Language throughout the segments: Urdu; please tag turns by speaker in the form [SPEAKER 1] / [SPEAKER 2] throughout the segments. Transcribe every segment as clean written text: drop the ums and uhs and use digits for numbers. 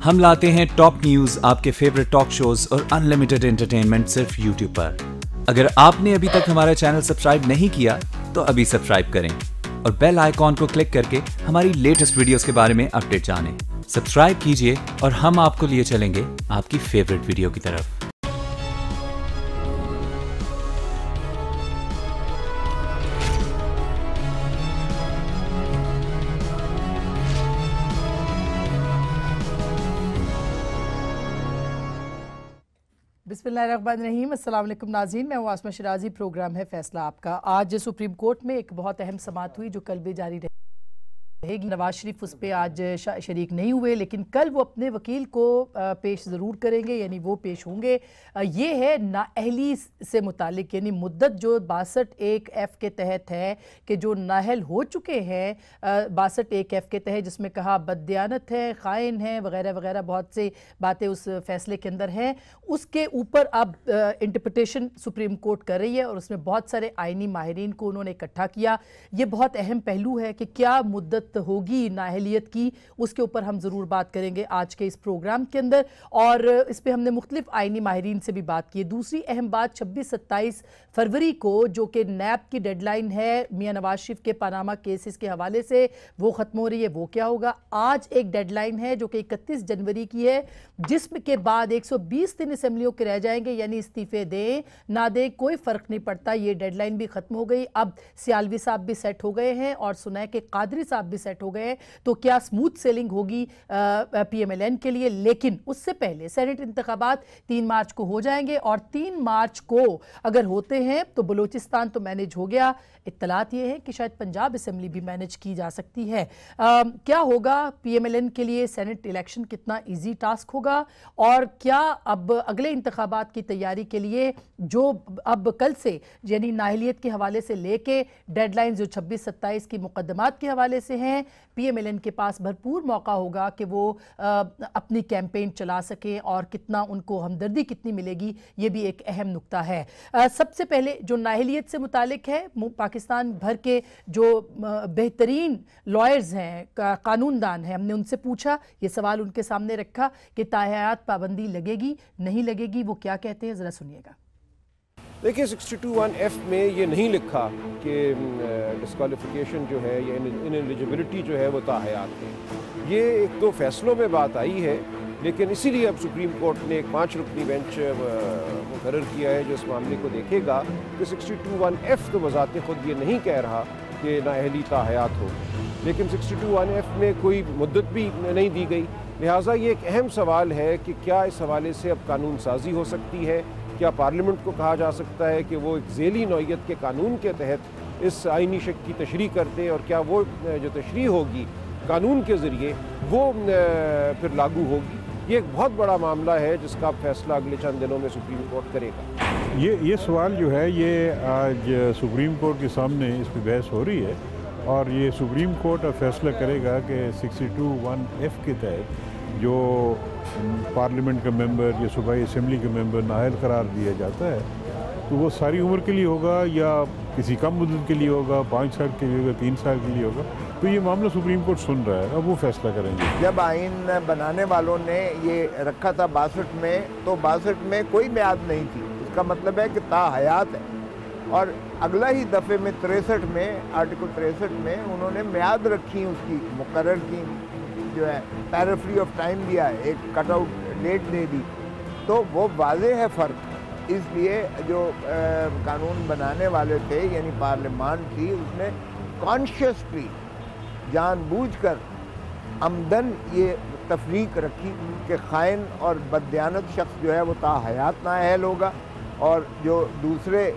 [SPEAKER 1] ہم لاتے ہیں ٹاپ نیوز، آپ کے فیوریٹ ٹاک شوز اور انلمیٹڈ انٹرٹینمنٹ صرف یوٹیوب پر۔ اگر آپ نے ابھی تک ہمارا چینل سبسکرائب نہیں کیا تو ابھی سبسکرائب کریں اور بیل آئیکن کو کلک کر کے ہماری لیٹسٹ ویڈیوز کے بارے میں اپڈیٹ جانیں۔ سبسکرائب کیجئے اور ہم آپ کو لیے چلیں گے آپ کی فیوریٹ ویڈیو کی طرف۔
[SPEAKER 2] بسم اللہ الرحمن الرحیم۔ السلام علیکم ناظرین، میں عاصمہ شرازی، پروگرام ہے فیصلہ آپ کا۔ آج سپریم کورٹ میں ایک بہت اہم سماعت ہوئی جو کل بھی جاری رہے گی۔ نواز شریف اس پہ آج شریک نہیں ہوئے، لیکن کل وہ اپنے وکیل کو پیش ضرور کریں گے، یعنی وہ پیش ہوں گے۔ یہ ہے نااہلی سے متعلق، یعنی مدت جو 62(1)F کے تحت ہے کہ جو نااہل ہو چکے ہیں 62(1)F کے تحت، جس میں کہا بددیانت ہے، خائن ہے، وغیرہ وغیرہ بہت سے باتیں اس فیصلے کے اندر ہیں۔ اس کے اوپر اب انٹرپریٹیشن سپریم کورٹ کر رہی ہے اور اس میں بہت سارے آئینی ماہرین کو انہوں نے اکٹھا کیا۔ یہ بہت اہم پہلو ہے کہ کیا مدت ہوگی نااہلیت کی، اس کے اوپر ہم ضرور بات کریں گے آج کے اس پروگرام کے اندر، اور اس پہ ہم نے مختلف آئینی ماہرین سے بھی بات کی۔ دوسری اہم بات 26-27 فروری کو جو کہ نیب کی ڈیڈ لائن ہے میاں نواز شریف کے پاناما کیسز کے حوالے سے، وہ ختم ہو رہی ہے۔ وہ کیا ہوگا؟ آج ایک ڈیڈ لائن ہے جو کہ 31 جنوری کی ہے، جس کے بعد 120 دن اسمبلیوں کے رہ جائیں گے، یعنی استعفے دیں نہ دیں کوئی فرق نہیں پڑتا۔ یہ ڈیڈ لائن بھی ختم ہو گئی۔ اب سیالوی صاحب بھی سیٹ ہو گئے ہیں اور سنائے کہ قادری صاحب بھی سیٹ ہو گئے ہیں، تو کیا سموتھ سیلنگ ہوگی پی ایم ایل این کے لیے؟ لیکن اس سے پہلے سینٹ انتخابات 3 مارچ کو ہو جائیں گے، اور 3 مارچ کو اگر ہوتے ہیں تو بلوچستان تو مینج ہو گیا۔ اطلاعات یہ ہے کہ شاید پنجاب اسمبلی بھی مینج کی جا سکتی ہے۔ کیا ہوگا پی ایم ایل این کے لیے؟ سینٹ الیکشن کتنا ایزی ٹاسک ہوگا؟ اور کیا اب اگلے انتخابات کی تیاری کے لیے جو اب کل سے، یعنی نااہلیت کے حوالے سے لے کے ڈیڈ لائن جو 26-27 کی مقدمات کے حوالے سے ہیں، پی ایم ایل این کے پاس بھرپور موقع ہوگا کہ وہ اپنی کیمپین چلا سکیں، اور کتنا ان کو ہمدردی کتنی ملے گی، یہ بھی ایک اہم نکتہ ہے۔ سب سے پہلے جو نااہلیت سے متعلق ہے، پاکستان بھر کے جو بہترین لائرز ہیں، قانون دان ہیں، ہم نے ان سے پوچھا، یہ سوال ان کے سامنے رکھا کہ تاحیات پابندی لگے گی نہیں لگے گی، وہ کیا کہتے ہیں، ذرا سنیے گا۔
[SPEAKER 3] دیکھیں 62(1)F میں یہ نہیں لکھا کہ ڈسکوالیفیکیشن جو ہے یا انیلیجبلٹی جو ہے وہ تاحیات ہے۔ یہ ایک دو فیصلوں میں بات آئی ہے، لیکن اسی لیے اب سپریم کورٹ نے ایک 5 رکنی بینچ مقرر کیا ہے جو اس معاملے کو دیکھے گا کہ 62(1)F تو بذات خود یہ نہیں کہہ رہا کہ نااہلی تاحیات ہو، لیکن 62(1)F میں کوئی مدت بھی نہیں دی گئی، لہٰذا یہ ایک اہم سوال ہے کہ کیا اس حوالے سے اب قانون سازی ہو سکتی ہے؟ کیا پارلیمنٹ کو کہا جا سکتا ہے کہ وہ ایک ذیلی نوعیت کے قانون کے تحت اس آئینی شق کی تشریح کر دیں، اور کیا وہ جو تشریح ہوگی قانون کے ذریعے وہ پھر لاگو ہوگی؟ یہ ایک بہت بڑا معاملہ ہے جس کا فیصلہ اگلے چند دنوں میں سپریم کورٹ کرے گا۔
[SPEAKER 4] یہ سوال جو ہے یہ آج سپریم کورٹ کے سامنے اس پہ بحث ہو رہی ہے، اور یہ سپریم کورٹ اب فیصلہ کرے گا کہ 62(1)F کے تحت جو پارلیمنٹ کا ممبر یا صوبائی اسمبلی کا ممبر نااہل قرار دیا جاتا ہے تو وہ ساری عمر کے لیے ہوگا یا کسی کم مدت کے لیے ہوگا، 5 سال کے لیے ہوگا، 3 سال کے لیے ہوگا، تو یہ معاملہ سپریم کورٹ سن رہا ہے، اب وہ فیصلہ کریں گے۔
[SPEAKER 5] جب آئین بنانے والوں نے یہ رکھا تھا 62 میں، تو 62 میں کوئی میعاد نہیں تھی، اس کا مطلب ہے کہ تاحیات ہے، اور اگلا ہی دفعے میں 63 میں، آرٹیکل 63 میں انہوں نے میعاد رکھی، اس کی مقرر کی، جو ہے پیرافری آف ٹائم دیا ہے، ایک کٹ آؤٹ ڈیٹ دے دی، تو وہ واضح ہے فرق۔ اس لیے جو قانون بنانے والے تھے، یعنی پارلیمان تھی، اس نے کانشیسلی جان بوجھ کر عمدن یہ تفریق رکھی کہ خائن اور بددیانت شخص جو ہے وہ تاحیات نااہل ہوگا، اور جو دوسرے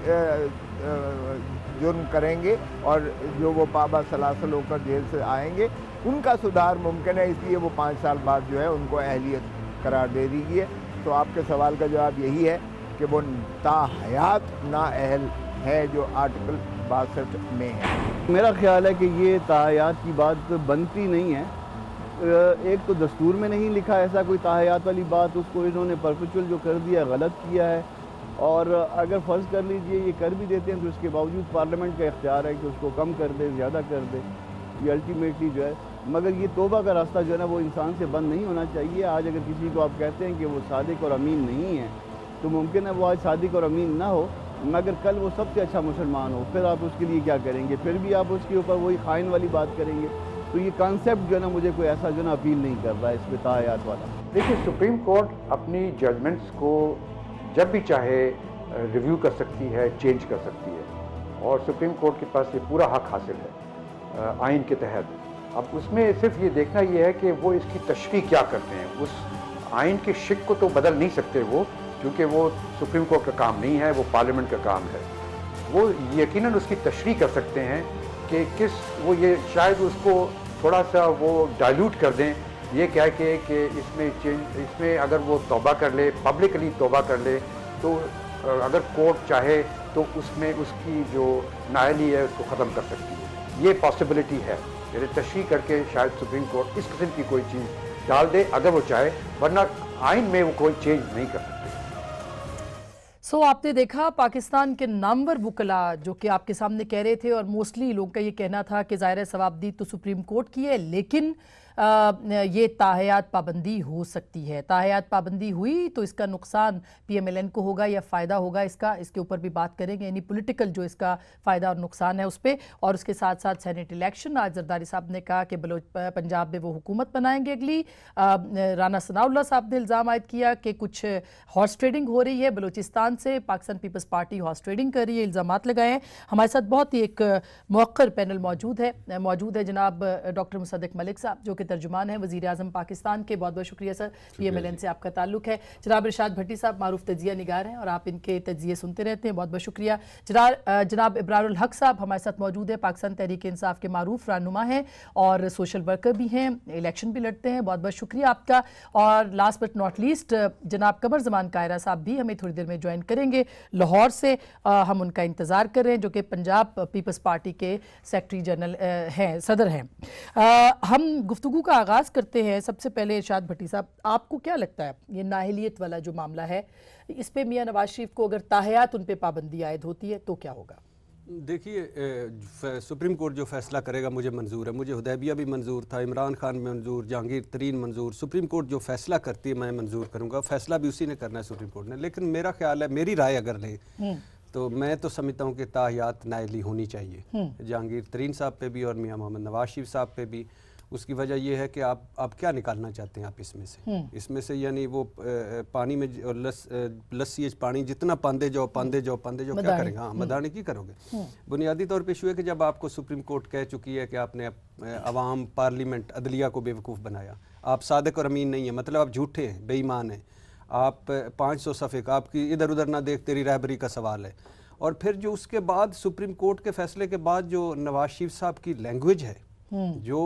[SPEAKER 5] جرم کریں گے اور جو وہ پابا سلاسل ہو کر جیل سے آئیں گے، ان کا سدھار ممکن ہے، اس لیے وہ 5 سال بعد جو ہے ان کو اہلیت قرار دے دی گئی ہے۔ تو آپ کے سوال کا جواب یہی ہے کہ وہ تاحیات نااہل ہے جو آرٹیکل 62 میں ہے۔
[SPEAKER 6] میرا خیال ہے کہ یہ تاحیات کی بات بنتی نہیں ہے۔ ایک تو دستور میں نہیں لکھا ایسا کوئی تاحیات والی بات، اس کو انہوں نے پرپیچول جو کر دیا غلط کیا ہے، اور اگر فرض کر لیجئے یہ کر بھی دیتے ہیں تو اس کے باوجود پارلیمنٹ کا اختیار ہے کہ اس کو کم کر دے، زیادہ کر دے، یہ الٹیمیٹلی جو ہے مگر یہ توبہ کا راستہ جو ہے نا وہ انسان سے بند نہیں ہونا چاہیے. آج اگر کسی کو آپ کہتے ہیں کہ وہ صادق اور امین نہیں ہے تو ممکن ہے وہ آج صادق اور امین نہ ہو مگر کل وہ سب سے اچھا مسلمان ہو, پھر آپ اس کے لیے کیا کریں گے؟ پھر بھی آپ اس کے اوپر وہی خائن والی بات کریں گے. تو یہ کانسیپٹ جو ہے نا مجھے کوئی ایسا جو ہے نا اپیل نہیں کر رہا ہے اس پہ تاحیات والا.
[SPEAKER 7] دیکھیے سپریم کورٹ اپنی ججمنٹس کو جب بھی چاہے ریویو کر سکتی ہے, چینج کر سکتی ہے, اور سپریم کورٹ کے پاس یہ پورا حق حاصل ہے آئین کے تحت. اب اس میں صرف یہ دیکھنا یہ ہے کہ وہ اس کی تشریح کیا کرتے ہیں. اس آئین کے شک کو تو بدل نہیں سکتے وہ, کیونکہ وہ سپریم کورٹ کا کام نہیں ہے, وہ پارلیمنٹ کا کام ہے. وہ یقیناً اس کی تشریح کر سکتے ہیں کہ وہ یہ شاید اس کو تھوڑا سا وہ ڈائلیوٹ کر دیں, یہ کہہ کے کہ اس میں اگر وہ توبہ کر لے, پبلکلی توبہ کر لے, تو اگر کورٹ چاہے تو اس میں اس کی جو نااہلی ہے اس کو ختم کر سکتی ہے. یہ پاسبلٹی ہے, یعنی تشریح کر کے شاید سپریم کورٹ اس قسم کی کوئی چیز ڈال دے اگر وہ چاہے, ورنہ آئین میں وہ کوئی چینج نہیں کر سکتے.
[SPEAKER 2] آپ نے دیکھا پاکستان کے نامور وکلاء جو کہ آپ کے سامنے کہہ رہے تھے, اور موسٹلی لوگوں کا یہ کہنا تھا کہ ظاہر ثوابدید تو سپریم کورٹ کی ہے, لیکن یہ تاحیات پابندی ہو سکتی ہے. تاحیات پابندی ہوئی تو اس کا نقصان پی ایم ایل این کو ہوگا یا فائدہ ہوگا اس کے اوپر بھی بات کریں گے, یعنی پولیٹیکل جو اس کا فائدہ اور نقصان ہے اس پہ. اور اس کے ساتھ ساتھ سینیٹ الیکشن, آج زرداری صاحب نے کہا کہ پنجاب میں وہ حکومت بنائیں گے اگلی. رانا ثناء اللہ صاحب نے الزام عائد کیا کہ کچھ ہارس ٹریڈنگ ہو رہی ہے بلوچستان سے, پاکستان پیپلز پارٹی ہارس ٹریڈنگ کر رہی ہے, الزامات لگائے ہیں. ہمارے ساتھ بہت ہی ایک موقر پینل موجود ہے جناب ڈاکٹر مصدق ملک صاحب جو کہ ترجمان ہیں وزیر اعظم پاکستان کے. بہت بہت شکریہ سر, پی ایم ایل این سے آپ کا تعلق ہے. جناب ارشاد بھٹی صاحب معروف تجزیہ نگار ہیں اور آپ ان کے تجزیے سنتے رہتے ہیں, بہت بہت شکریہ. جناب ابرار الحق صاحب ہمارے ساتھ موجود ہیں, پاکستان تحریک انصاف کے معروف رہنما ہیں اور سوشل ورکر بھی ہیں, الیکشن بھی لڑتے ہیں, بہت بہت شکریہ آپ کا. اور لاسٹ بٹ ناٹ لیسٹ جناب قمر زمان قاہرہ صاحب بھی ہمیں تھوڑی دیر میں جوائن کریں گے لاہور سے, ہم ان کا انتظار کر رہے ہیں, جو کہ پنجاب پیپلز پارٹی کے سیکرٹری جنرل ہیں, صدر ہیں. ہم گفتگو کا آغاز کرتے ہیں. سب سے پہلے ارشاد بھٹی صاحب, آپ کو کیا لگتا ہے یہ نااہلیت والا جو معاملہ ہے اس پہ میاں نواز شریف کو اگر تاحیات ان پہ پابندی عائد ہوتی ہے تو کیا ہوگا؟
[SPEAKER 8] دیکھیے سپریم کورٹ جو فیصلہ کرے گا مجھے منظور ہے, مجھے حدیبیہ بھی منظور تھا, عمران خان منظور, جہانگیر ترین منظور. سپریم کورٹ جو فیصلہ کرتی ہے میں منظور کروں گا, فیصلہ بھی اسی نے کرنا ہے سپریم کورٹ نے. لیکن میرا خیال ہے, میری رائے اگر لے تو میں تو سمجھتا ہوں کہ تاحیات نااہلی ہونی چاہیے جہانگیر ترین صاحب پہ بھی اور میاں محمد نواز شریف صاحب پہ بھی. اس کی وجہ یہ ہے کہ آپ کیا نکالنا چاہتے ہیں آپ اس میں سے یعنی وہ پانی میں لسی پانی جتنا پاندے جاؤ کیا کریں گے؟ ہاں مدانے کی کرو گے. بنیادی طور پہ ایشو ہے کہ جب آپ کو سپریم کورٹ کہہ چکی ہے کہ آپ نے عوام, پارلیمنٹ, عدلیہ کو بے وقوف بنایا, آپ صادق اور امین نہیں ہیں, مطلب آپ جھوٹے ہیں, بے ایمان ہیں, آپ 500 صفحے کا, آپ کی ادھر ادھر نہ دیکھ تیری رہبری کا سوال ہے. اور پھر جو اس کے بعد سپریم کورٹ کے فیصلے کے بعد جو نواز شریف صاحب کی لینگویج ہے, جو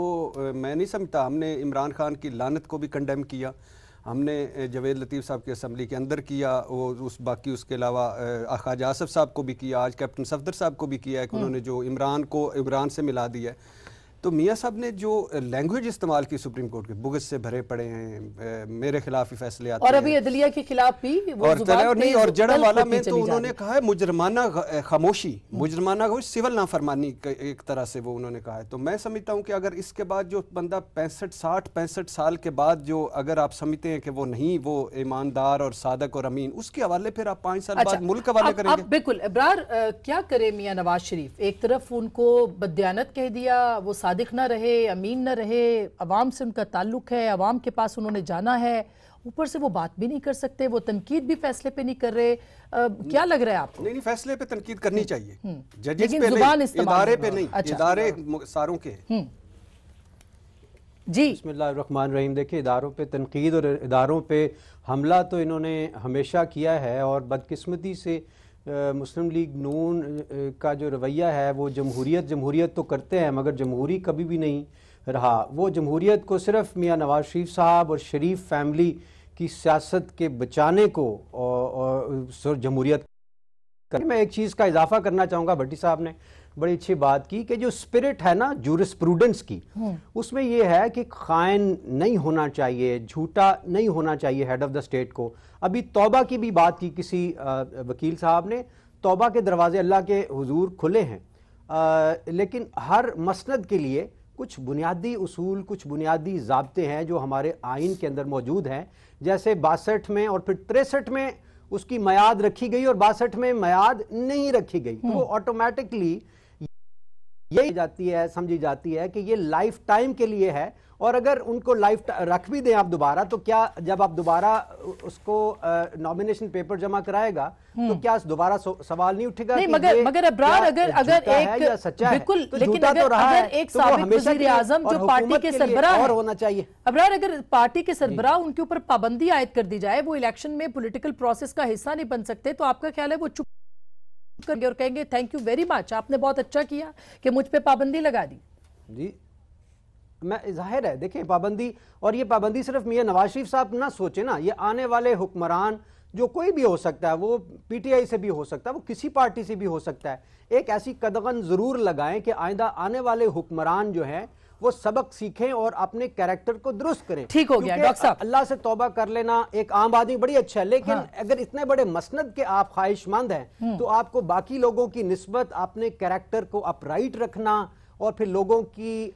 [SPEAKER 8] میں نہیں سمجھتا. ہم نے عمران خان کی لعنت کو بھی کنڈیم کیا, ہم نے جوید لطیف صاحب کی اسمبلی کے اندر کیا, باقی اس کے علاوہ خواجہ آصف صاحب کو بھی کیا, آج کیپٹن صفدر صاحب کو بھی کیا ہے کہ انہوں نے جو عمران سے ملا دیا ہے. تو میاں صاحب نے جو لینگویج استعمال کی سپریم کورٹ کے, بغض سے بھرے پڑے ہیں, میرے خلاف ہی فیصلے آتے ہیں,
[SPEAKER 2] اور ابھی عدلیہ کے خلاف بھی
[SPEAKER 8] اور جڑا والا میں تو انہوں نے کہا ہے مجرمانہ خاموشی, سول نافرمانی ایک طرح سے وہ انہوں نے کہا ہے. تو میں سمجھتا ہوں کہ اگر اس کے بعد جو بندہ 65 سال کے بعد جو اگر آپ سمجھتے ہیں کہ وہ نہیں, وہ ایماندار اور صادق اور امین, اس کے حوالے پھر آپ 5 سال بعد ملک حوالے کریں گے.
[SPEAKER 2] بالکل. ابرار کیا کرے میاں نواز شریف؟ ایک طرف ان کو بددیانت کہہ دیا, وہ صادق نہ رہے, امین نہ رہے, عوام سے ان کا تعلق ہے, عوام کے پاس انہوں نے جانا ہے, اوپر سے وہ بات بھی نہیں کر سکتے, وہ تنقید بھی فیصلے پہ نہیں کر رہے. کیا لگ رہا ہے آپ کو؟
[SPEAKER 8] نہیں, فیصلے پہ تنقید کرنی چاہیے, ججز پہ نہیں, ادارے پہ نہیں, ادارے ساروں کے ہیں.
[SPEAKER 2] جی
[SPEAKER 9] بسم اللہ الرحمن الرحیم. دیکھیں اداروں پہ تنقید اور اداروں پہ حملہ تو انہوں نے ہمیشہ کیا ہے, اور بدقسمتی سے مسلم لیگ نون کا جو رویہ ہے وہ جمہوریت تو کرتے ہیں مگر جمہوری کبھی بھی نہیں رہا. وہ جمہوریت کو صرف میاں نواز شریف صاحب اور شریف فیملی کی سیاست کے بچانے کو اور جمہوریت کرنے. میں ایک چیز کا اضافہ کرنا چاہوں گا, بھٹی صاحب نے بڑی اچھی بات کی کہ جو اسپرٹ ہے نا جورسپروڈنس کی, اس میں یہ ہے کہ خائن نہیں ہونا چاہیے, جھوٹا نہیں ہونا چاہیے ہیڈ آف دا اسٹیٹ کو. ابھی توبہ کی بھی بات کی کسی وکیل صاحب نے, توبہ کے دروازے اللہ کے حضور کھلے ہیں, لیکن ہر مسند کے لیے کچھ بنیادی اصول، کچھ بنیادی ضابطے ہیں جو ہمارے آئین کے اندر موجود ہیں، جیسے 62 میں اور پھر 63 میں اس کی میعاد رکھی گئی اور 62 میں میعاد نہیں رکھی گئی، تو وہ آٹومیٹکلی یہی جاتی ہے، سمجھی جاتی ہے کہ یہ لائف ٹائم کے لیے ہے، اور اگر ان کو لائف رکھ بھی دیں آپ دوبارہ، تو کیا جب آپ دوبارہ اس کو نامینیشن پیپر جمع کرائے گا تو کیا دوبارہ سوال نہیں اٹھے گا
[SPEAKER 2] نہیں؟ مگر ابرار اگر ایک بالکل، لیکن اگر ایک سابق وزیر اعظم جو پارٹی کے سربراہ
[SPEAKER 9] اور ہونا چاہیے،
[SPEAKER 2] ابرار اگر پارٹی کے سربراہ ان کے اوپر پابندی عائد کر دی جائے، وہ الیکشن میں پولیٹیکل پروسیس کا حصہ نہیں بن سکتے، تو آپ کا خیال ہے وہ چپ کر گے اور کہیں گے تھینک یو ویری مچ، آپ نے بہت اچھا کیا کہ مجھ پہ پابندی لگا دی؟
[SPEAKER 9] جی میں ظاہر ہے، دیکھیں پابندی، اور یہ پابندی صرف میاں نواز شریف صاحب نہ سوچیں نا، یہ آنے والے حکمران جو کوئی بھی ہو سکتا ہے، وہ پی ٹی آئی سے بھی ہو سکتا ہے، وہ کسی پارٹی سے بھی ہو سکتا ہے، ایک ایسی قدغن ضرور لگائیں کہ آئندہ آنے والے حکمران جو ہیں وہ سبق سیکھیں اور اپنے کریکٹر کو درست کریں۔
[SPEAKER 2] ٹھیک ہو گیا ڈاکٹر صاحب،
[SPEAKER 9] اللہ سے توبہ کر لینا ایک عام آدمی بڑی اچھا ہے، لیکن اگر اتنے بڑے مسند کے آپ خواہش مند ہیں تو آپ کو باقی لوگوں کی نسبت اپنے کریکٹر کو اپ رائٹ رکھنا اور پھر لوگوں کی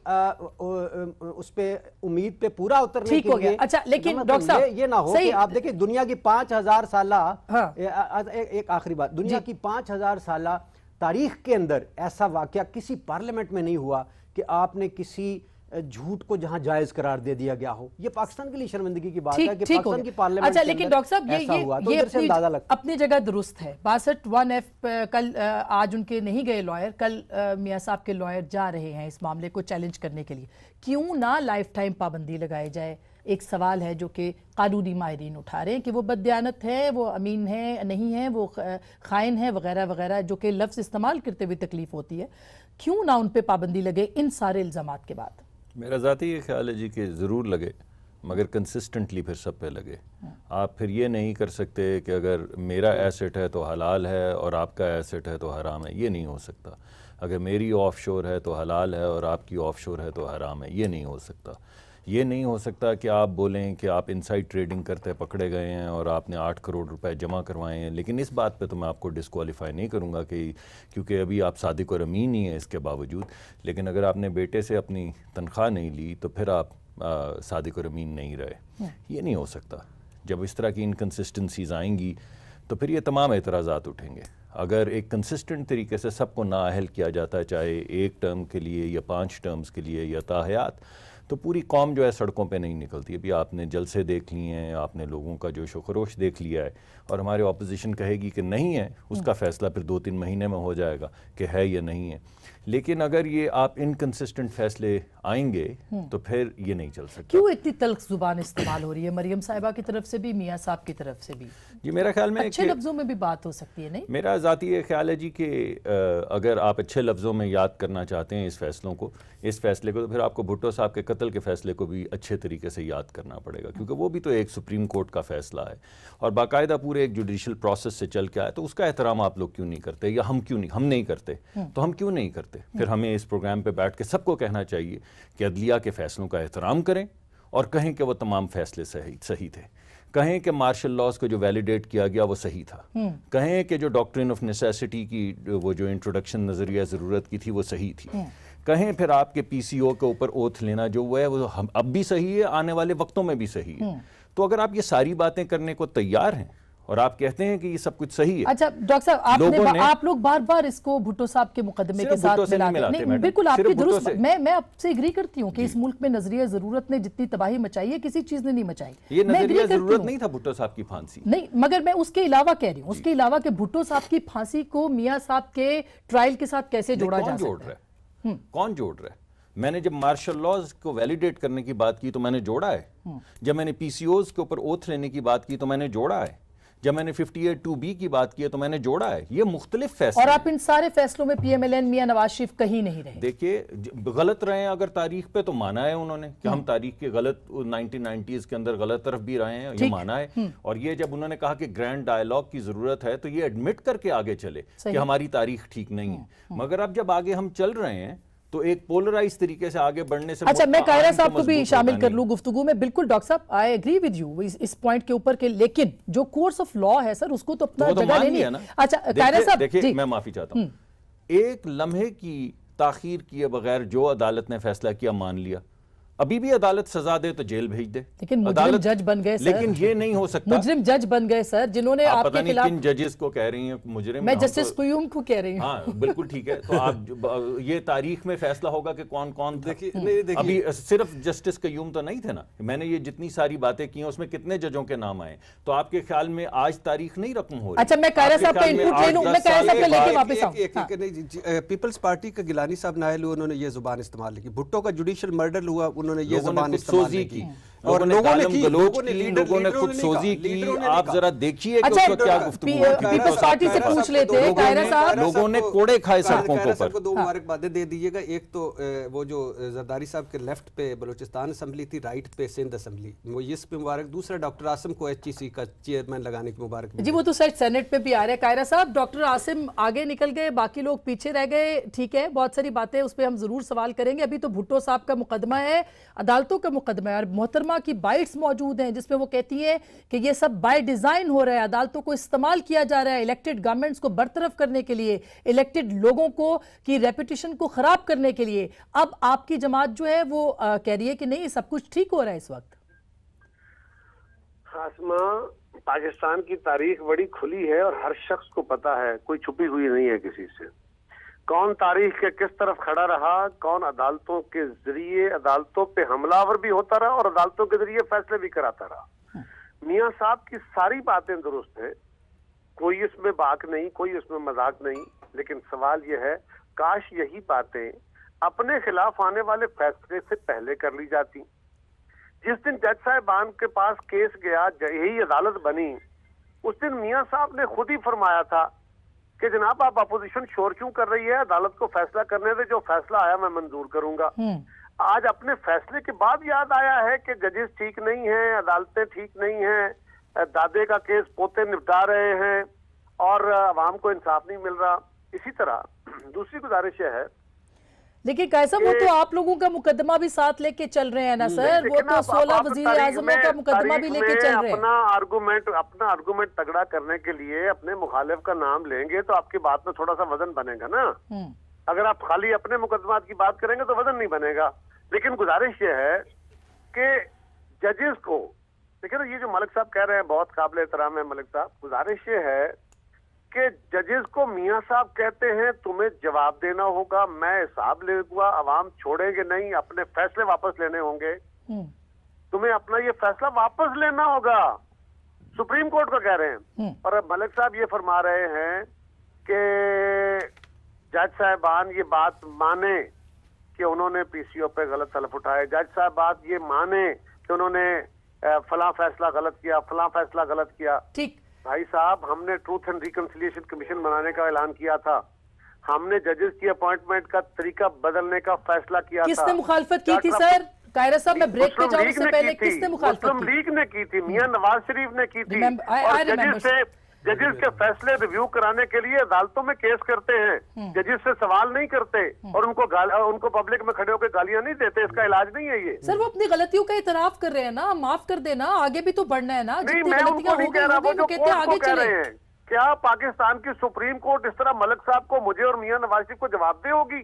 [SPEAKER 9] اس پہ امید پہ پورا اترنے کے لیے،
[SPEAKER 2] اچھا لیکن ڈاکٹر صاحب
[SPEAKER 9] یہ نہ ہو کہ آپ دیکھیں دنیا کی 5000 سالہ، ایک آخری بات، دنیا کی 5000 سالہ تاریخ کے اندر ایسا واقعہ کسی پارلیمنٹ میں نہیں ہوا کہ آپ نے کسی جھوٹ کو جہاں جائز قرار دے دیا گیا ہو۔ یہ پاکستان کے لیے شرمندگی کی بات ہے کہ پاکستان کی پارلیمنٹ
[SPEAKER 2] اچھا لیکن ڈاکٹر صاحب یہ اپنی جگہ درست ہے۔ 62(1)F کل آج ان کے نہیں گئے لائر، کل میاں صاحب کے لائر جا رہے ہیں اس معاملے کو چیلنج کرنے کے لیے، کیوں نہ لائف ٹائم پابندی لگائی جائے؟ ایک سوال ہے جو کہ قانونی ماہرین اٹھا رہے ہیں کہ وہ بددیانت ہے، وہ امین ہے نہیں ہے، وہ خائن ہے وغیرہ وغیرہ، جو کہ لفظ استعمال کرتے ہوئے تکلیف ہوتی ہے، کیوں نہ ان پہ پابندی لگے ان سارے الزامات کے بعد؟
[SPEAKER 10] میرا ذاتی یہ خیال ہے جی کہ ضرور لگے، مگر کنسسٹنٹلی پھر سب پہ لگے۔ آپ پھر یہ نہیں کر سکتے کہ اگر میرا ایسٹ ہے تو حلال ہے اور آپ کا ایسٹ ہے تو حرام ہے، یہ نہیں ہو سکتا۔ اگر میری آف شور ہے تو حلال ہے اور آپ کی آف شور ہے تو حرام ہے، یہ نہیں ہو سکتا۔ یہ نہیں ہو سکتا کہ آپ بولیں کہ آپ انسائڈ ٹریڈنگ کرتے پکڑے گئے ہیں اور آپ نے 8 کروڑ روپے جمع کروائے ہیں، لیکن اس بات پہ تو میں آپ کو ڈسکوالیفائی نہیں کروں گا کہ کیونکہ ابھی آپ صادق اور امین ہی ہیں اس کے باوجود، لیکن اگر آپ نے بیٹے سے اپنی تنخواہ نہیں لی تو پھر آپ صادق اور امین نہیں رہے، یہ نہیں ہو سکتا۔ جب اس طرح کی انکنسسٹنسیز آئیں گی تو پھر یہ تمام اعتراضات اٹھیں گے۔ اگر ایک کنسسٹنٹ طریقے سے سب کو نااہل کیا جاتا ہے، چاہے 1 ٹرم کے لیے یا 5 ٹرمز کے لیے یا تاحیات، تو پوری قوم جو ہے سڑکوں پہ نہیں نکلتی۔ ابھی آپ نے جلسے دیکھ لیے ہیں، آپ نے لوگوں کا جوش و خروش دیکھ لیا ہے، اور ہمارے اپوزیشن کہے گی کہ نہیں ہے، اس کا فیصلہ پھر 2-3 مہینے میں ہو جائے گا کہ ہے یا نہیں ہے۔ لیکن اگر یہ آپ انکنسسٹنٹ فیصلے آئیں گے تو پھر یہ نہیں چل سکتا۔
[SPEAKER 2] کیوں اتنی تلخ زبان استعمال ہو رہی ہے مریم صاحبہ کی طرف سے بھی، میاں صاحب کی طرف سے بھی؟
[SPEAKER 10] جی میرا خیال میں
[SPEAKER 2] اچھے لفظوں میں بھی بات ہو سکتی ہے، نہیں؟
[SPEAKER 10] میرا ذاتی یہ خیال ہے جی کہ اگر آپ اچھے لفظوں میں یاد کرنا چاہتے ہیں اس فیصلوں کو، اس فیصلے کو، تو پھر آپ کو بھٹو صاحب کے قتل کے فیصلے کو بھی اچھے طریقے سے یاد کرنا پڑے گا، کیونکہ وہ بھی تو ایک سپریم کورٹ کا فیصلہ ہے اور باقاعدہ پورے ایک جوڈیشل پروسیس سے چل کے آئے، تو اس کا احترام آپ لوگ کیوں نہیں کرتے، یا ہم کیوں نہیں، ہم نہیں کرتے تو ہم کیوں نہیں کرتے؟ پھر ہمیں اس پروگرام پہ بیٹھ کے سب کو کہنا چاہیے کہ عدلیہ کے فیصلوں کا احترام کریں اور کہیں کہ وہ تمام فیصلے صحیح تھے، کہیں کہ مارشل لاز کو جو ویلیڈیٹ کیا گیا وہ صحیح تھا، کہیں کہ جو ڈاکٹرن آف نیسیسٹی کی وہ جو انٹروڈکشن نظریہ ضرورت کی تھی وہ صحیح تھی، کہیں پھر آپ کے پی سی او کے اوپر اوتھ لینا جو وہ ہے وہ اب بھی صحیح ہے، آنے والے وقتوں میں بھی صحیح ہے۔ تو اگر آپ یہ ساری باتیں کرنے کو تیار ہیں اور آپ کہتے ہیں کہ یہ سب کچھ صحیح ہے۔
[SPEAKER 2] اچھا ڈاکٹر صاحب آپ لوگ بار بار اس کو بھٹو صاحب کے مقدمے کے ساتھ ملاتے ہیں، بالکل آپ کی درست، میں آپ سے اگری کرتی ہوں کہ اس ملک میں نظریہ ضرورت نے جتنی تباہی مچائی ہے کسی چیز نے نہیں مچائی۔
[SPEAKER 10] یہ نظریہ ضرورت نہیں تھا بھٹو صاحب کی پھانسی،
[SPEAKER 2] نہیں، مگر میں اس کے علاوہ کہہ رہی ہوں، اس کے علاوہ کہ بھٹو صاحب کی پھانسی کو میاں صاحب کے ٹرائل کے ساتھ کیسے جوڑا جا سکتا ہے؟
[SPEAKER 10] کون جوڑ رہا ہے؟ میں نے جب مارشل لاز کو ویلیڈیٹ کرنے کی بات کی تو میں نے جوڑا ہے، جب میں نے پی سی اوز کے اوپر اوتھ لینے کی بات کی تو میں نے جوڑا ہے، جب میں نے 58(2)B کی بات کی ہے تو میں نے جوڑا ہے۔ یہ مختلف فیصلے،
[SPEAKER 2] اور آپ ان سارے فیصلوں میں P M L N Mian Nawaz Sharif کہیں نہیں رہے۔
[SPEAKER 10] دیکھیے غلط رہے ہیں اگر تاریخ پہ تو مانا ہے انہوں نے کہ ہم تاریخ کے غلط 1990s کے اندر غلط طرف بھی رہے ہیں، یہ مانا ہے، اور یہ جب انہوں نے کہا کہ گرینڈ ڈائیلاگ کی ضرورت ہے تو یہ ایڈمٹ کر کے آگے چلے کہ ہماری تاریخ ٹھیک نہیں ہے۔ مگر اب جب آگے ہم چل رہے ہیں تو ایک پولرائز طریقے سے آگے بڑھنے سے
[SPEAKER 2] اچھا میں قاہرہ صاحب کو بھی شامل کر لوں گفتگو میں۔ بالکل ڈاکٹر صاحب آئی ایگری ود یو اس پوائنٹ کے اوپر کہ لیکن جو کورس آف لا ہے سر اس کو تو اپنا جگہ لینی ہے۔ اچھا قاہرہ صاحب
[SPEAKER 10] دیکھیں میں معافی چاہتا ہوں، ایک لمحے کی تاخیر کیے بغیر جو عدالت نے فیصلہ کیا مان لیا. ابھی بھی عدالت سزا دے تو جیل بھیج دے.
[SPEAKER 2] لیکن مجرم جج بن گئے سر.
[SPEAKER 10] لیکن یہ نہیں ہو سکتا.
[SPEAKER 2] مجرم جج بن گئے سر جنہوں نے آپ کے خلاف.
[SPEAKER 10] کن ججز کو کہہ رہی ہیں مجرم؟
[SPEAKER 2] میں جسٹس قیوم کو کہہ رہی ہوں.
[SPEAKER 10] ہاں بالکل ٹھیک ہے. تو آپ یہ تاریخ میں فیصلہ ہوگا کہ کون کون تھا. ابھی صرف جسٹس قیوم تو نہیں تھے نا. میں نے یہ جتنی ساری باتیں کی ہیں اس میں کتنے ججوں کے نام آئے. تو آپ کے خیال میں آج تاریخ نہیں رقم ہو رہی؟
[SPEAKER 2] اچھا میں قاہرہ صاحب کا انپوٹ لے لوں. میں قاہرہ صاحب کا لے کے واپس آؤں.
[SPEAKER 8] پیپلز پارٹی کا گیلانی صاحب نائل ہوئے, انہوں نے یہ زبان استعمال کی. بھٹو کا جوڈیشل مرڈر ہوا, انہوں نے یہ زبان
[SPEAKER 10] سوزی کی اور لوگوں نے خود سوزی کی. آپ ذرا دیکھیے کہ اس وقت کیا گفتگو ہوئی.
[SPEAKER 2] پیپلز پارٹی سے پوچھ لیتے ہیں قاہرہ صاحب.
[SPEAKER 10] لوگوں نے کوڑے کھائے سڑکوں پر.
[SPEAKER 8] دو مبارکبادیں دے دیجیے گا. ایک تو وہ جو زرداری صاحب کے لیفٹ پہ بلوچستان اسمبلی تھی, رائٹ پہ سندھ اسمبلی, وہ اس پہ مبارک. دوسرا ڈاکٹر عاصم کو ایچ ای سی کا چیئرمین لگانے کی مبارک.
[SPEAKER 2] جی وہ تو سر سینٹ پہ بھی آ رہے ہیں. قاہرہ صاحب ڈاکٹر عاصم آگے نکل گئے, باقی لوگ پیچھے رہ گئے. ٹھیک ہے, بہت ساری باتیں اس پہ ہم ضرور سوال کریں گے. ابھی تو بھٹو صاحب کا مقدمہ ہے, عدالتوں کا مقدمہ ہے, اور محترمہ کی بائٹس موجود ہیں جس میں وہ کہتی ہیں کہ یہ سب بائی ڈیزائن ہو رہا ہے, عدالتوں کو استعمال کیا جا رہا ہے الیکٹڈ گورنمنٹس کو برطرف کرنے کے لیے, الیکٹڈ لوگوں کو کی ریپوٹیشن کو خراب کرنے کے لیے. اب آپ کی جماعت جو ہے وہ کہہ رہی ہے کہ نہیں سب کچھ ٹھیک ہو رہا ہے اس وقت.
[SPEAKER 3] خاصما پاکستان کی تاریخ بڑی کھلی ہے اور ہر شخص کو پتا ہے, کوئی چھپی ہوئی نہیں ہے کسی سے. کون تاریخ کے کس طرف کھڑا رہا, کون عدالتوں کے ذریعے عدالتوں پہ حملہ آور بھی ہوتا رہا اور عدالتوں کے ذریعے فیصلے بھی کراتا رہا. میاں صاحب کی ساری باتیں درست ہیں, کوئی اس میں باک نہیں, کوئی اس میں مذاق نہیں. لیکن سوال یہ ہے کاش یہی باتیں اپنے خلاف آنے والے فیصلے سے پہلے کر لی جاتی. جس دن جج صاحبان کے پاس کیس گیا, یہی عدالت بنی, اس دن میاں صاحب نے خود ہی فرمایا تھا کہ جناب آپ اپوزیشن شور کیوں کر رہی ہے, عدالت کو فیصلہ کرنے دے, جو فیصلہ آیا میں منظور کروں گا. آج اپنے فیصلے کے بعد یاد آیا ہے کہ ججز ٹھیک نہیں ہیں, عدالتیں ٹھیک نہیں ہیں, دادے کا کیس پوتے نپٹا رہے ہیں اور عوام کو انصاف نہیں مل رہا. اسی طرح دوسری گزارش یہ ہے,
[SPEAKER 2] لیکن کیسا وہ تو آپ لوگوں کا مقدمہ بھی ساتھ لے کے چل رہے ہیں نا سر, وہ تو 16 وزیر اعظموں کا مقدمہ بھی لے کے چل رہے ہیں.
[SPEAKER 3] اپنا آرگومنٹ تگڑا کرنے کے لیے اپنے مخالف کا نام لیں گے تو آپ کی بات میں تھوڑا سا وزن بنے گا نا. اگر آپ خالی اپنے مقدمات کی بات کریں گے تو وزن نہیں بنے گا. لیکن گزارش یہ ہے کہ ججز کو دیکھیں نا, یہ جو ملک صاحب کہہ رہے ہیں بہت قابل احترام ہے ملک صاحب. گزارش یہ ہے کہ ججز کو میاں صاحب کہتے ہیں تمہیں جواب دینا ہوگا, میں حساب لے گا, عوام چھوڑیں گے نہیں, اپنے فیصلے واپس لینے ہوں گے, تمہیں اپنا یہ فیصلہ واپس لینا ہوگا. سپریم کورٹ کو کہہ رہے ہیں. اور ملک صاحب یہ فرما رہے ہیں کہ جج صاحبان یہ بات مانے کہ انہوں نے پی سی او پہ غلط حلف اٹھائے, جج صاحب بات یہ مانے کہ انہوں نے فلاں فیصلہ غلط کیا, فلاں فیصلہ غلط کیا.
[SPEAKER 2] ٹھیک
[SPEAKER 3] بھائی صاحب, ہم نے ٹروتھ اینڈ ریکنسیلیشن کمیشن بنانے کا اعلان کیا تھا, ہم نے ججز کی اپوائنٹمنٹ کا طریقہ بدلنے کا فیصلہ کیا تھا.
[SPEAKER 2] کس نے مخالفت کی تھی سر؟ قاہرہ صاحب میں بریک پہ جاؤں سے پہلے کس نے مخالفت کی؟
[SPEAKER 3] مسلم لیگ نے کی تھی, میاں نواز شریف نے کی تھی. اور ججز کے فیصلے ریویو کرانے کے لیے عدالتوں میں کیس کرتے ہیں, ججز سے سوال نہیں کرتے اور ان کو پبلک میں کھڑے ہو کے گالیاں نہیں دیتے. اس کا علاج نہیں ہے یہ.
[SPEAKER 2] سر وہ اپنی غلطیوں کا اعتراف کر رہے ہیں نا, معاف کر دینا, آگے بھی تو بڑھنا ہے نا.
[SPEAKER 3] نہیں, میں ان کو نہیں کہہ رہا, وہ جو کورٹ کو کہہ رہے ہیں. کیا پاکستان کی سپریم کورٹ اس طرح ملک صاحب کو, مجھے اور میاں نواز شریف کو جواب دے ہوگی؟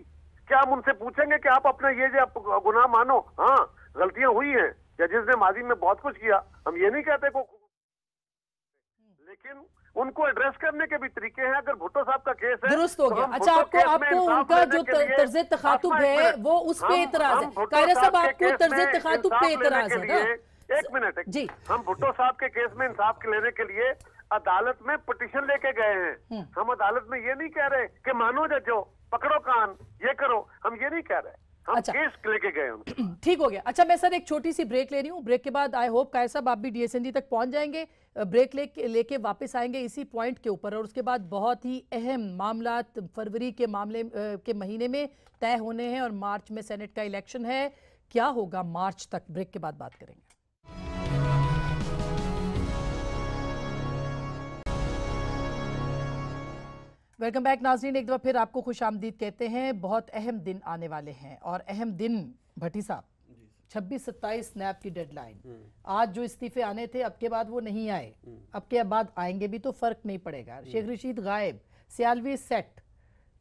[SPEAKER 3] کیا ہم ان سے پوچھیں گے کہ آپ اپنا یہ جو گناہ مانو؟ ہاں غلطیاں ہوئی ہیں, ججز نے ماضی میں بہت کچھ کیا, ہم یہ نہیں کہتے کو, لیکن ان کو ایڈریس کرنے کے بھی طریقے ہیں. اگر بھٹو صاحب کا کیس ہے
[SPEAKER 2] درست ہو گیا. اچھا آپ کو ان کا جو طرز تخاطب ہے وہ اس پہ اعتراض ہے. قاہرہ صاحب آپ کو طرز تخاطب پہ اعتراض ہے نا.
[SPEAKER 3] ایک منٹ جی, ہم بھٹو صاحب کے کیس میں انصاف لینے کے لیے عدالت میں پٹیشن لے کے گئے ہیں. ہم عدالت میں یہ نہیں کہہ رہے کہ مانو ججو, پکڑو کان, یہ کرو, ہم یہ نہیں کہہ رہے, ہم کیس لے کے گئے ہیں.
[SPEAKER 2] ٹھیک ہو گیا. اچھا میں سر ایک چھوٹی سی بریک لے رہی ہوں, بریک کے بعد آئی ہوپ قاہر صاحب آپ بھی ڈی ایس این جی تک پہنچ جائیں گے. بریک لے کے واپس آئیں گے اسی پوائنٹ کے اوپر, اور اس کے بعد بہت ہی اہم معاملات فروری کے معاملے کے مہینے میں طے ہونے ہیں, اور مارچ میں سینٹ کا الیکشن ہے. کیا ہوگا مارچ تک؟ بریک کے بعد بات کریں گے. ویلکم بیک ناظرین, ایک دفعہ پھر آپ کو خوش آمدید کہتے ہیں. بہت اہم دن آنے والے ہیں, اور اہم دن بھٹی صاحب 26-27 نیب کی ڈیڈ لائن. آج جو استعفے آنے تھے اب کے بعد وہ نہیں آئے, اب کے بعد آئیں گے بھی تو فرق نہیں پڑے گا. شیخ رشید غائب, سیالوی سیٹ,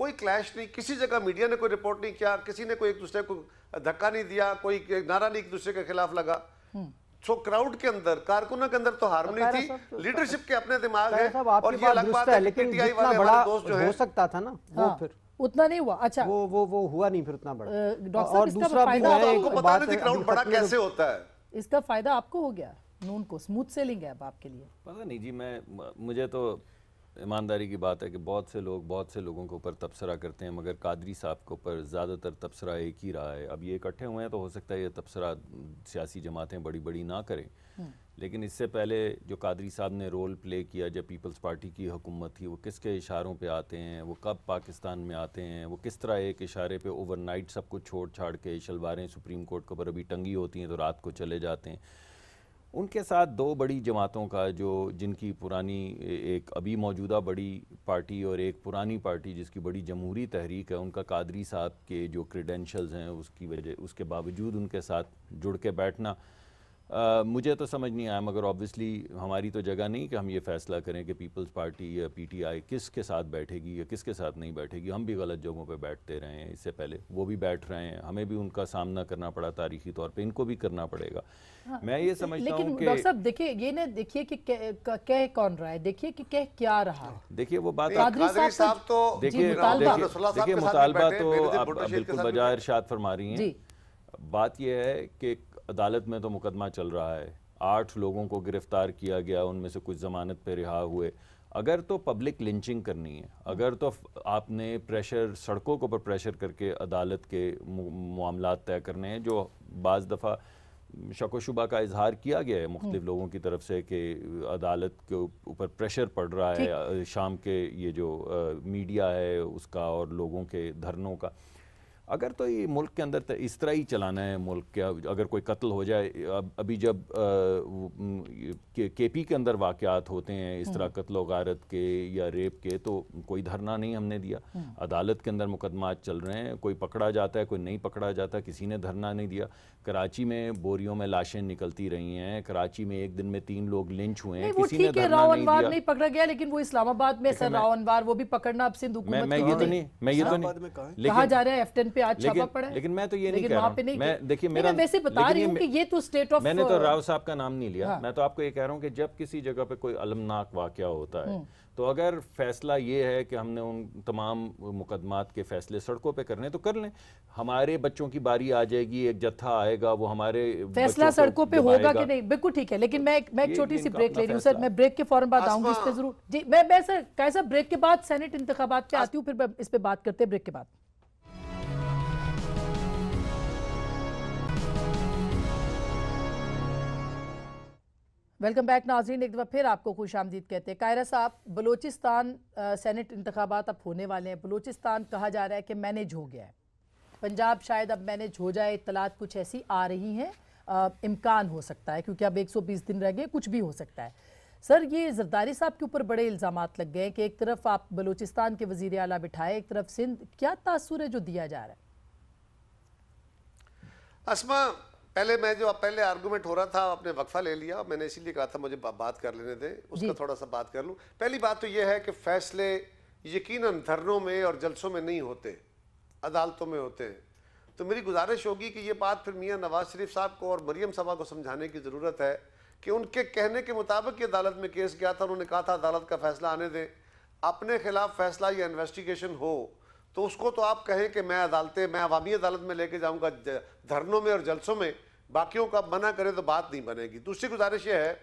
[SPEAKER 11] کوئی کلیش نہیں, کسی جگہ میڈیا نے کوئی رپورٹ نہیں کیا, کسی نے کوئی ایک دوسرے کو دھکا نہیں دیا, کوئی نعرہ نہیں ایک دوسرے کے خلاف لگا. سو کراؤڈ کے اندر, کارکنوں کے اندر تو ہارمونی تھی, لیڈرشپ کے اپنے دماغ ہے. اور یہ الگ بات ہے کہ PTI والے ہمارے دوست جو ہیں,
[SPEAKER 9] ہو سکتا تھا نا وہ پھر
[SPEAKER 2] اتنا نہیں ہوا. اچھا
[SPEAKER 9] وہ ہوا نہیں پھر اتنا بڑا.
[SPEAKER 2] اور دوسرا
[SPEAKER 11] آپ کو بتا نہیں تھی کراؤڈ بڑا کیسے ہوتا ہے.
[SPEAKER 2] اس کا فائدہ آپ کو ہو گیا, نون کو سموتھ سیلنگ ہے اب آپ کے لیے.
[SPEAKER 10] پتہ نہیں جی, مجھے تو ایمانداری کی بات ہے کہ بہت سے لوگوں کے اوپر تبصرہ کرتے ہیں, مگر قادری صاحب کے اوپر زیادہ تر تبصرہ ایک ہی رہا ہے. اب یہ اکٹھے ہوئے ہیں تو ہو سکتا ہے یہ تبصرہ سیاسی جماعتیں بڑی نہ کریں, لیکن اس سے پہلے جو قادری صاحب نے رول پلے کیا جب پیپلز پارٹی کی حکومت تھی, وہ کس کے اشاروں پہ آتے ہیں, وہ کب پاکستان میں آتے ہیں, وہ کس طرح ایک اشارے پہ اوور نائٹ سب کچھ چھوڑ چھاڑ کے شلواریں سپریم کورٹ کے اوپر ابھی ٹنگی ہوتی ہیں تو رات کو چلے جاتے ہیں. ان کے ساتھ دو بڑی جماعتوں کا جن کی پرانی ایک ابھی موجودہ بڑی پارٹی اور ایک پرانی پارٹی جس کی بڑی جمہوری تحریک ہے, ان کا قادری صاحب کے جو کریڈینشلز ہیں اس کے باوجود ان کے ساتھ جڑ کے بیٹھنا مجھے تو سمجھ نہیں آیا. مگر آبویسلی ہماری تو جگہ نہیں کہ ہم یہ فیصلہ کریں کہ پیپلز پارٹی یا PTI کس کے ساتھ بیٹھے گی یا کس کے ساتھ نہیں بیٹھے گی. ہم بھی غلط جگہوں پہ بیٹھتے رہے ہیں, اس سے پہلے وہ بھی بیٹھ رہے ہیں, ہمیں بھی ان کا سامنا کرنا پڑا تاریخی طور پہ, ان کو بھی کرنا پڑے گا. میں یہ سمجھتا ہوں کہ
[SPEAKER 2] ڈاکٹر صاحب دیکھیے یہ نہ دیکھیے کہ کہہ کون رہا ہے, دیکھیے کہ کہہ کیا رہا.
[SPEAKER 10] دیکھیے وہ بات
[SPEAKER 11] قادری صاحب تو
[SPEAKER 10] دیکھیے مطالبہ تو آپ بالکل بجائے ارشاد فرما رہی ہیں. بات یہ ہے کہ عدالت میں تو مقدمہ چل رہا ہے, 8 لوگوں کو گرفتار کیا گیا, ان میں سے کچھ ضمانت پہ رہا ہوئے. اگر تو پبلک لنچنگ کرنی ہے, اگر تو آپ نے پریشر سڑکوں کے اوپر پریشر کر کے عدالت کے معاملات طے کرنے ہیں, جو بعض دفعہ شک و شبہ کا اظہار کیا گیا ہے مختلف لوگوں کی طرف سے کہ عدالت کے اوپر پریشر پڑ رہا ہے شام کے یہ جو میڈیا ہے اس کا اور لوگوں کے دھرنوں کا, اگر تو یہ ملک کے اندر اس طرح ہی چلانا ہے ملک کے, اگر کوئی قتل ہو جائے, ابھی جب KP کے اندر واقعات ہوتے ہیں اس طرح قتل و غارت کے یا ریپ کے, تو کوئی دھرنا نہیں ہم نے دیا. عدالت کے اندر مقدمات چل رہے ہیں, کوئی پکڑا جاتا ہے کوئی نہیں پکڑا جاتا, کسی نے دھرنا نہیں دیا. کراچی میں بوریوں میں لاشیں نکلتی رہی ہیں, کراچی میں ایک دن میں 3 لوگ لنچ ہوئے ہیں, کسی نے دھرنا نہیں دیا.
[SPEAKER 2] نہیں پکڑا گیا, لیکن وہ اسلام آباد میں سر راؤ انوار وہ بھی پکڑنا اب سندھ حکومت
[SPEAKER 10] میں یہ تو نہیں
[SPEAKER 2] کہا جا رہا ہے F10 پہ آج چھاپا پڑا ہے,
[SPEAKER 10] لیکن میں تو یہ نہیں کہہ رہا ہوں, میں دیکھیے میرا
[SPEAKER 2] ویسے بتا رہی ہوں کہ یہ تو اسٹیٹ آف,
[SPEAKER 10] میں نے تو راؤ صاحب کا نام نہیں لیا, میں تو آپ کو یہ کہہ رہا ہوں کہ جب کسی جگہ پہ کوئی المناک واقعہ ہوتا ہے تو اگر فیصلہ یہ ہے کہ ہم نے ان تمام مقدمات کے فیصلے سڑکوں پہ کرنے تو کر لیں. ہمارے بچوں کی باری آ جائے گی, ایک جتھا آئے گا, وہ ہمارے
[SPEAKER 2] فیصلہ سڑکوں پہ ہوگا کہ نہیں, بالکل ٹھیک ہے. لیکن میں ایک چھوٹی سی بریک لے رہی ہوں سر, میں بریک کے فوراً بعد آؤں گی اس پہ ضرور. جی میں سر کیسا بریک کے بعد سینٹ انتخابات پہ آتی ہوں, پھر اس پہ بات کرتے ہیں بریک کے بعد. ویلکم بیک ناظرین, ایک دفعہ پھر آپ کو خوش آمدید کہتے ہیں. قاہرہ صاحب, بلوچستان سینٹ انتخابات اب ہونے والے ہیں, بلوچستان کہا جا رہا ہے کہ مینیج ہو گیا ہے, پنجاب شاید اب مینیج ہو جائے, اطلاعات کچھ ایسی آ رہی ہیں, امکان ہو سکتا ہے کیونکہ اب 120 دن رہ گئے, کچھ بھی ہو سکتا ہے. سر یہ زرداری صاحب کے اوپر بڑے الزامات لگ گئے کہ ایک طرف آپ بلوچستان کے وزیر اعلیٰ بٹھائے, ایک طرف سندھ, کیا تاثر ہے جو دیا جا رہا ہے؟
[SPEAKER 11] اسما, پہلے آرگومنٹ ہو رہا تھا, آپ نے وقفہ لے لیا, میں نے اسی لیے کہا تھا مجھے بات کر لینے دیں, اس کا تھوڑا سا بات کر لوں. پہلی بات تو یہ ہے کہ فیصلے یقیناً دھرنوں میں اور جلسوں میں نہیں ہوتے, عدالتوں میں ہوتے ہیں. تو میری گزارش ہوگی کہ یہ بات پھر میاں نواز شریف صاحب کو اور مریم صاحبہ کو سمجھانے کی ضرورت ہے کہ ان کے کہنے کے مطابق یہ عدالت میں کیس گیا تھا, انہوں نے کہا تھا عدالت کا فیصلہ آنے دیں, اپنے خلاف فیصلہ یا انویسٹیگیشن ہو تو اس کو تو آپ کہیں کہ میں عوامی عدالت میں لے کے جاؤں گا, دھرنوں میں اور جلسوں میں, باقیوں کا منع کرے تو بات نہیں بنے گی. دوسری گزارش یہ ہے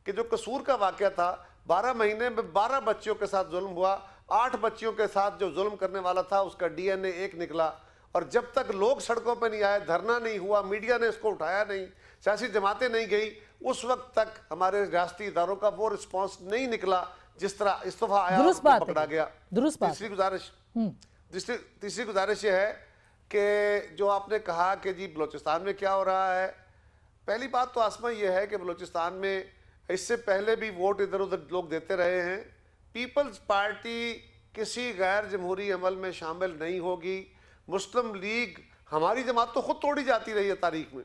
[SPEAKER 11] کہ جو قصور کا واقعہ تھا, 12 مہینے میں 12 بچیوں کے ساتھ ظلم ہوا, 8 بچیوں کے ساتھ جو ظلم کرنے والا تھا اس کا DNA ایک نکلا, اور جب تک لوگ سڑکوں پہ نہیں آئے, دھرنا نہیں ہوا, میڈیا نے اس کو اٹھایا نہیں, سیاسی جماعتیں نہیں گئی, اس وقت تک ہمارے ریاستی اداروں کا وہ رسپانس نہیں نکلا جس طرح اس دفعہ آیا پکڑا گیا. تیسری گزارش یہ ہے کہ جو آپ نے کہا کہ جی بلوچستان میں کیا ہو رہا ہے, پہلی بات تو آسما یہ ہے کہ بلوچستان میں اس سے پہلے بھی ووٹ ادھر ادھر لوگ دیتے رہے ہیں. پیپلز پارٹی کسی غیر جمہوری عمل میں شامل نہیں ہوگی. مسلم لیگ, ہماری جماعت تو خود توڑی جاتی رہی ہے تاریخ میں,